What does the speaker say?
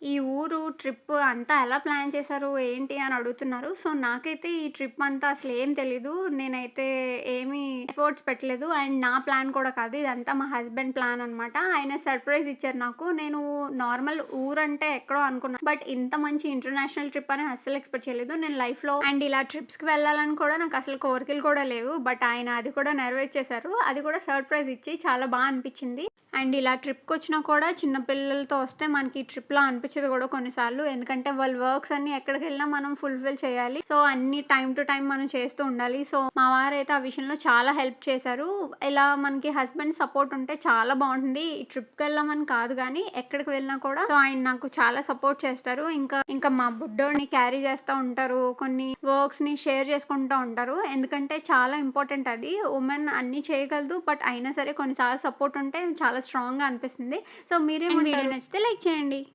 ఈ ఊరు ట్రిప్ అంతా ఎలా ప్లాన్ చేశారు? ఏంటి అని అడుగుతున్నారు. సో, నాకైతే ఈ ట్రిప్ అంతా అసలేం తెలీదు. నేనైతే ఏమి ఎఫర్ట్స్ పెట్టలేదు. అండ్ నా ప్లాన్ కూడా కాదు. ఇదంతా మా హస్బెండ్ ప్లాన్ అనమాట. ఆయన సర్ప్రైజ్ ఇచ్చారు నాకు. నేను నార్మల్ ఊరంటే ఎక్కడో అనుకున్నా. బట్ ఇంత మంచి ఇంటర్నేషనల్ ట్రిప్ అని అస్సలు ఎక్స్‌పెక్ట్ చేయలేదు. నేను లైఫ్‌లో అండ్ ఇలా ట్రిప్స్‌కి వెళ్ళాలని కూడా నాకు అసలు కోరికలు కూడా లేవు. బట్ ఆయన అది కూడా నెరవేర్చేశారు. అది కూడా సర్ప్రైజ్ ఇచ్చి చాలా అనిపిచ్చింది. అండ్ ఇలా ట్రిప్‌కొచ్చినా కూడా చిన్న పిల్లలతో వస్తే మనకి ట్రిప్‌లా అనిపించదు గూడా కొన్నిసార్లు. ఎందుకంటే వాళ్ళ వర్క్స్ అన్నీ ఎక్కడికెళ్ళినా మనం ఫుల్‌ఫిల్ చేయాలి. సో, అన్నీ టైమ్ టు టైమ్ మనం చేస్తూ ఉండాలి. సో, మా వారైతే ఆ విషయంలో చాలా హెల్ప్ చేశారు. ఇలా మనకి హస్బెండ్ సపోర్ట్ ఉంటే చాలా బావుంటుంది. ఈ ట్రిప్‌కెళ్ళామని కాదు గానీ, ఎక్కడికి వెళ్ళినా కూడా సో, ఆయన నాకు చాలా సపోర్ట్ చేస్తారు. ఇంకా మా బుడ్డోడిని క్యారీ చేస్తా ఉంటారు. కొన్ని వర్క్స్‌ని షేర్ చేసుకుంటా ఉంటారు. ఎందుకంటే చాలా ఇంపార్టెంట్ అది. వుమెన్ అన్నీ చేయగలదు. బట్ అయినా సరే కొన్నిసార్లు సపోర్ట్ ఉంటే చాలా స్ట్రాంగ్‌గా అనిపిస్తుంది. సో, మీరేమంటారు? వీడియో నచ్చితే లైక్ చేయండి.